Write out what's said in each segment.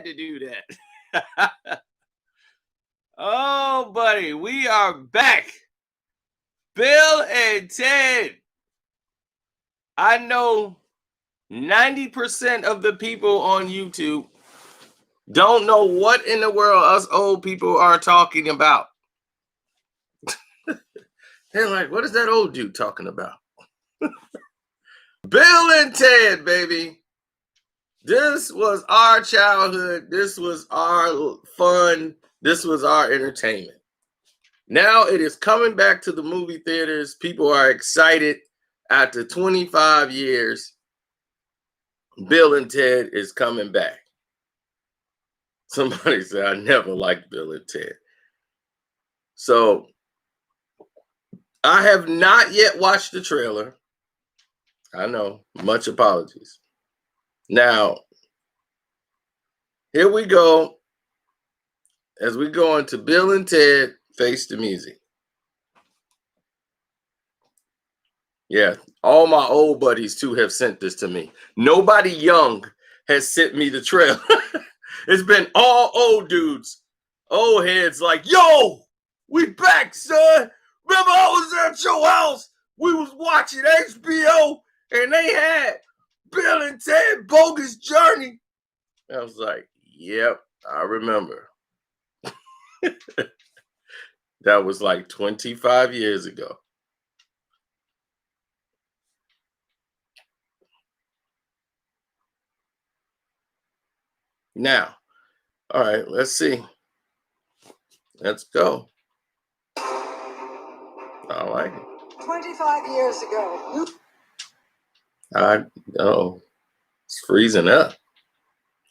to do that. Oh, buddy, we are back. Bill and Ted. I know 90% of the people on YouTube don't know what in the world us old people are talking about. They're like, what is that old dude talking about? Bill and Ted, baby. This was our childhood. This was our fun. This was our entertainment. Now it is coming back to the movie theaters. People are excited. After 25 years, Bill and Ted is coming back. Somebody said, I never liked Bill and Ted. So I have not yet watched the trailer. I know, much apologies. Now, here we go. As we go into Bill and Ted Face the Music. Yeah, all my old buddies too have sent this to me. Nobody young has sent me the trailer. It's been all old dudes, old heads like, yo, we back, son. Remember I was at your house. We was watching HBO and they had Bill and Ted Bogus Journey. I was like, yep, I remember. That was like 25 years ago. Now, all right, let's see. Let's go. I like it. 25 years ago. Oh, it's freezing up.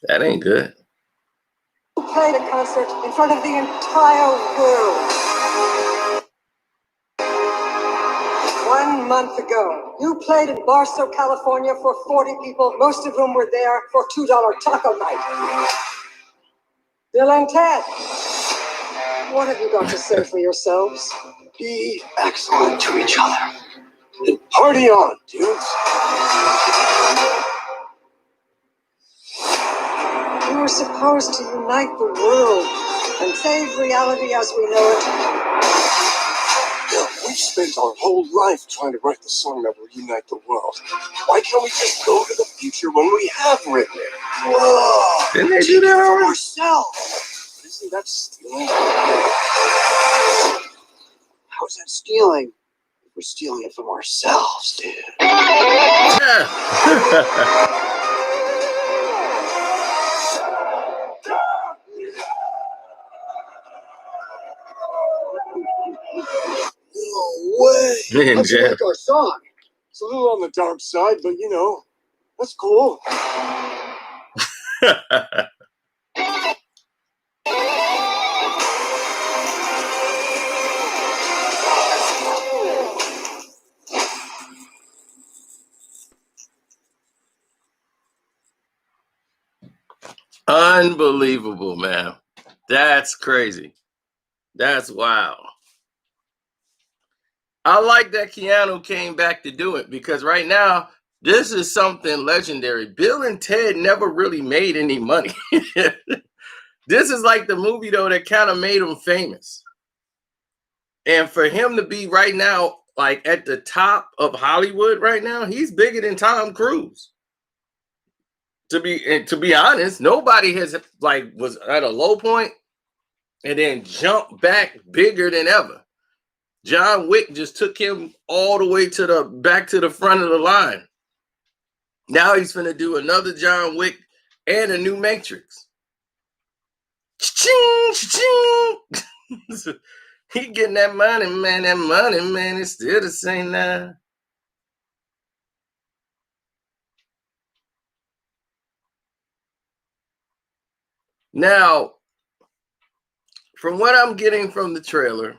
That ain't good. You played a concert in front of the entire world. 1 month ago, you played in Barstow, California for 40 people, most of whom were there for $2 taco night. Bill and Ted, what have you got to say for yourselves? Be excellent to each other. And party on, dudes. You were supposed to unite the world and save reality as we know it. Bill, we've spent our whole life trying to write the song that will unite the world. Why can't we just go to the future when we have written it? Whoa! Didn't they do that already? Ourselves. But isn't that stealing? How's that stealing? We're stealing it from ourselves, dude. Yeah. No way. Man, How'd you Jeff. like our song? It's a little on the dark side, but you know, that's cool. Unbelievable, man. That's crazy. That's wild. I like that Keanu came back to do it because right now, this is something legendary. Bill and Ted never really made any money. This is like the movie, though, that kind of made him famous. And for him to be right now, like at the top of Hollywood right now, he's bigger than Tom Cruise. To be honest, nobody has was at a low point and then jumped back bigger than ever. John Wick just took him all the way back to the front of the line. Now he's gonna do another John Wick and a new Matrix. Cha-ching, cha-ching. He getting that money, man. That money, man, it's still the same now. Now, from what I'm getting from the trailer,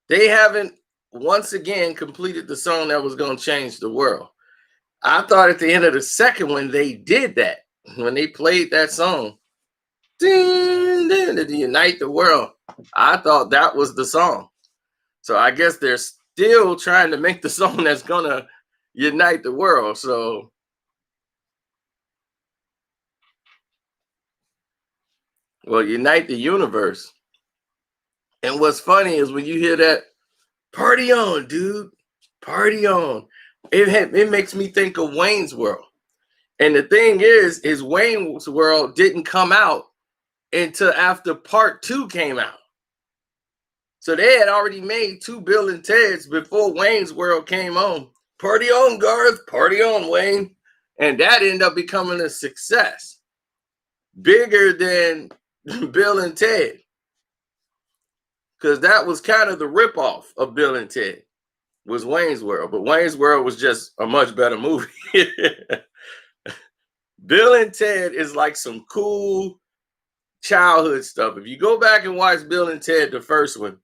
they haven't once again completed the song that was going to change the world. I thought at the end of the second one, they did that. When they played that song, to unite the world, I thought that was the song. So I guess they're still trying to make the song that's going to unite the world. So Well, unite the universe. And what's funny is when you hear that, party on, dude, party on. It makes me think of Wayne's World. And the thing is Wayne's World didn't come out until after part 2 came out. So they had already made 2 Bill and Ted's before Wayne's World came on. Party on, Garth, party on, Wayne. And that ended up becoming a success. Bigger than Bill and Ted. Because that was kind of the ripoff of Bill and Ted, was Wayne's World. But Wayne's World was just a much better movie. Bill and Ted is like some cool childhood stuff. If you go back and watch Bill and Ted, the first one,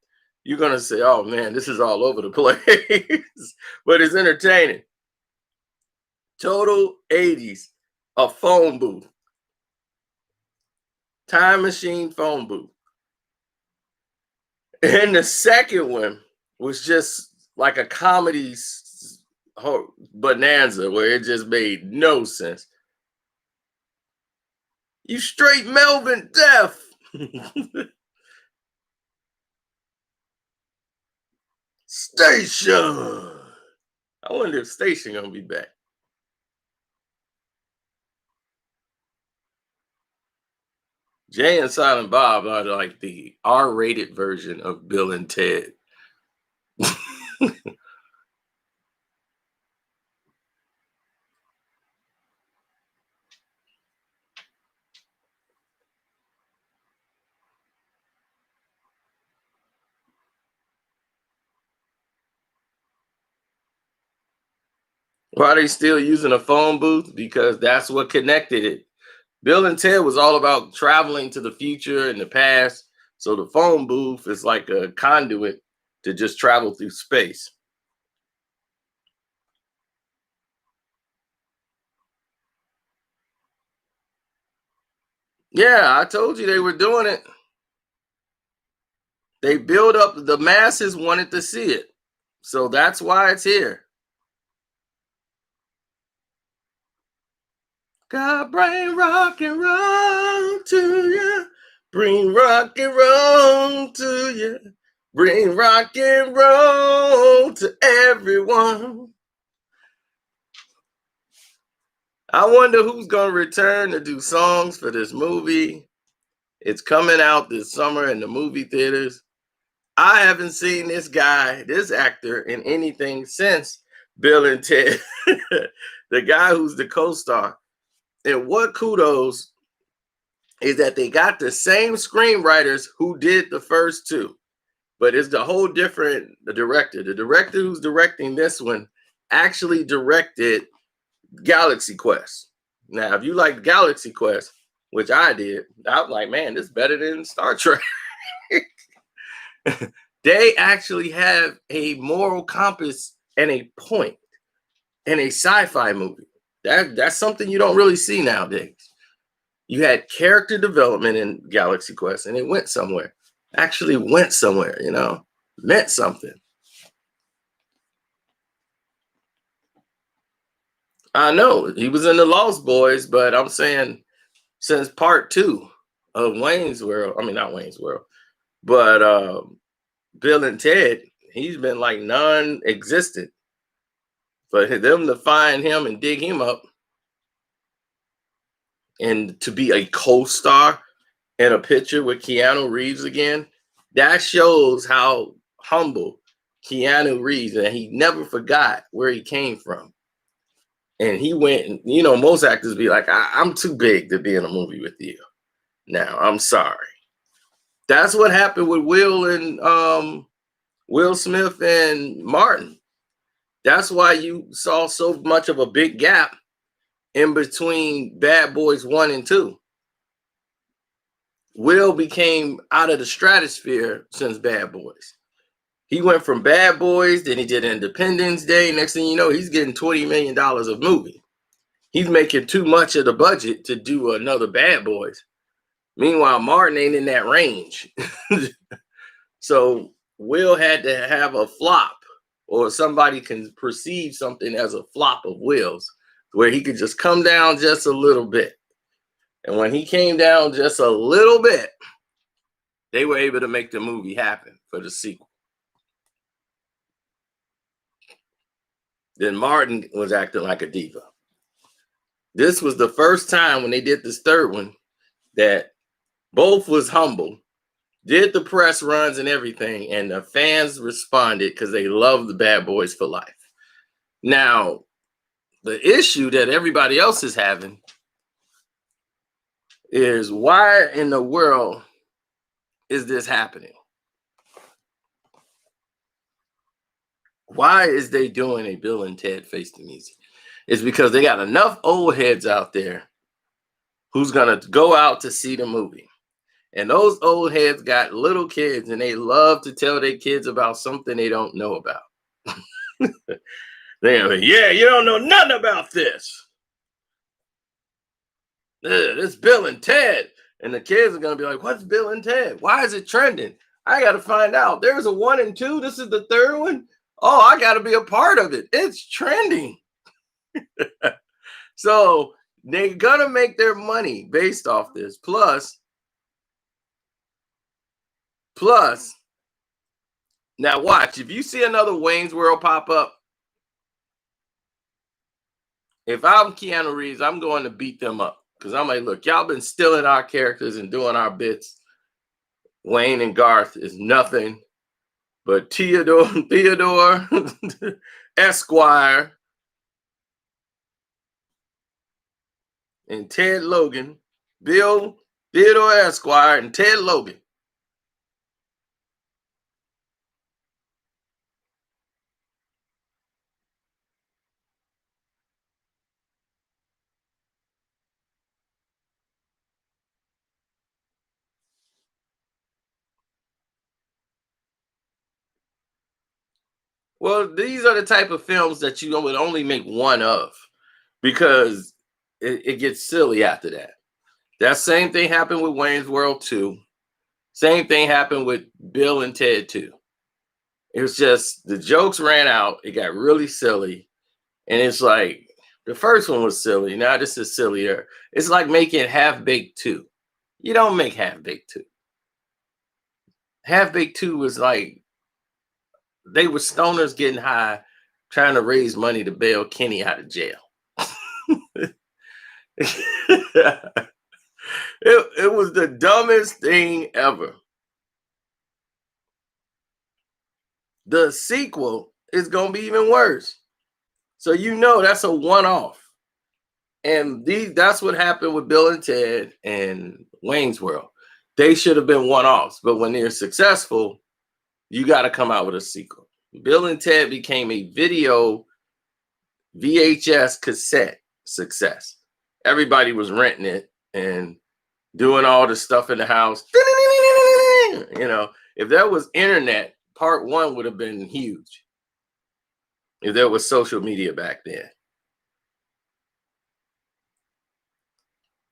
you're going to say, oh man, this is all over the place. But it's entertaining. Total 80s, a phone booth. Time machine phone booth. And the second one was just like a comedy bonanza where it just made no sense. You straight Melvin deaf. Station. I wonder if Station gonna be back. Jay and Silent Bob are like the R-rated version of Bill and Ted. Why are they still using a phone booth? Because that's what connected it. Bill and Ted was all about traveling to the future and the past. So the phone booth is like a conduit to just travel through space. Yeah, I told you they were doing it. They build up, the masses wanted to see it. So that's why it's here. God, bring rock and roll to you. Bring rock and roll to you. Bring rock and roll to everyone. I wonder who's going to return to do songs for this movie. It's coming out this summer in the movie theaters. I haven't seen this guy, this actor, in anything since Bill and Ted. The guy who's the co-star. And what kudos is that they got the same screenwriters who did the first 2, but it's the whole different director. The director who's directing this one actually directed Galaxy Quest. Now, if you like Galaxy Quest, which I did, I was like, man, this is better than Star Trek. They actually have a moral compass and a point in a sci-fi movie. That's something you don't really see nowadays. You had character development in Galaxy Quest, and it went somewhere. Actually went somewhere, meant something. I know he was in the Lost Boys, but I'm saying since part 2 of Wayne's World, not Wayne's World, but Bill and Ted, he's been like non-existent. For them to find him and dig him up and to be a co-star in a picture with Keanu Reeves again, that shows how humble Keanu Reeves, and he never forgot where he came from. And he went, most actors be like, I'm too big to be in a movie with you. Now, I'm sorry. That's what happened with Will Smith and Martin. That's why you saw so much of a big gap in between Bad Boys 1 and 2. Will became out of the stratosphere since Bad Boys. He went from Bad Boys, then he did Independence Day. Next thing you know, he's getting $20 million of movie. He's making too much of the budget to do another Bad Boys. Meanwhile, Martin ain't in that range. So Will had to have a flop, or somebody can perceive something as a flop of Will's, where he could just come down just a little bit. And when he came down just a little bit, they were able to make the movie happen for the sequel. Then Martin was acting like a diva. This was the first time when they did this third one that both was humble, did the press runs and everything, and the fans responded because they love the Bad Boys for Life. Now, the issue that everybody else is having is, why in the world is this happening? Why is they doing a Bill and Ted Face the Music? It's because they got enough old heads out there who's gonna go out to see the movie. And those old heads got little kids, and they love to tell their kids about something they don't know about. They're like, yeah, you don't know nothing about this. This Bill and Ted. And the kids are going to be like, what's Bill and Ted? Why is it trending? I got to find out. There's a 1 and 2. This is the third one. Oh, I got to be a part of it. It's trending. So they're going to make their money based off this. Plus, now watch. If you see another Wayne's World pop up, if I'm Keanu Reeves, I'm going to beat them up. Because I'm like, look, y'all been stealing our characters and doing our bits. Wayne and Garth is nothing but Theodore Esquire and Ted Logan. Bill Theodore Esquire and Ted Logan. Well, these are the type of films that you would only make one of, because it gets silly after that. That same thing happened with Wayne's World 2. Same thing happened with Bill and Ted 2. It was just, the jokes ran out. It got really silly. And it's like, the first one was silly. Now this is sillier. It's like making Half-Baked 2. You don't make Half-Baked 2. Half-Baked 2 was like, they were stoners getting high, trying to raise money to bail Kenny out of jail. It was the dumbest thing ever. The sequel is going to be even worse. So you know that's a one-off. And that's what happened with Bill and Ted and Wayne's World. They should have been one-offs. But when they're successful, you got to come out with a sequel. Bill and Ted became a video VHS cassette success. Everybody was renting it and doing all the stuff in the house. You know, if there was internet, part 1 would have been huge. If there was social media back then.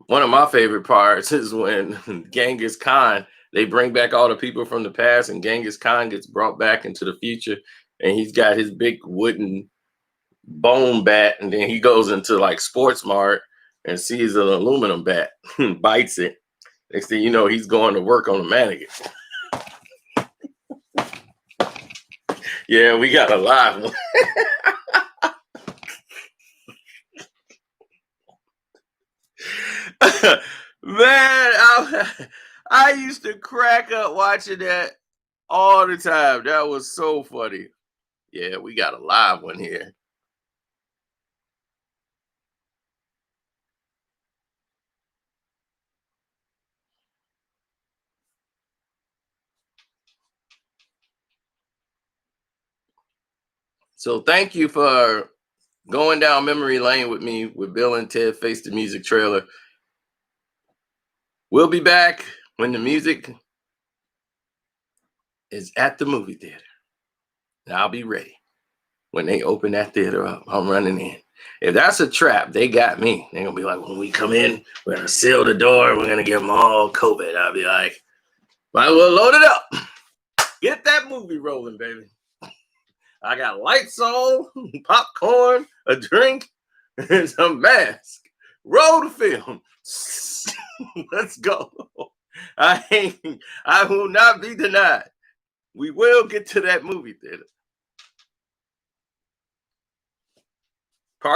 One of my favorite parts is when Genghis Khan, they bring back all the people from the past, and Genghis Khan gets brought back into the future, and he's got his big wooden bone bat, and then he goes into like Sports Mart and sees an aluminum bat, bites it. Next thing you know, he's going to work on a mannequin. Yeah, we got a live one. Man, I used to crack up watching that all the time. That was so funny. Yeah, we got a live one here. So thank you for going down memory lane with me with Bill and Ted Face the Music trailer. We'll be back when the music is at the movie theater. And I'll be ready. When they open that theater up, I'm running in. If that's a trap, they got me. They're going to be like, when we come in, we're going to seal the door. We're going to give them all COVID. I'll be like, might as well load it up. Get that movie rolling, baby. I got lights on, popcorn, a drink, and some mask. Roll the film. Let's go. I will not be denied. We will get to that movie theater.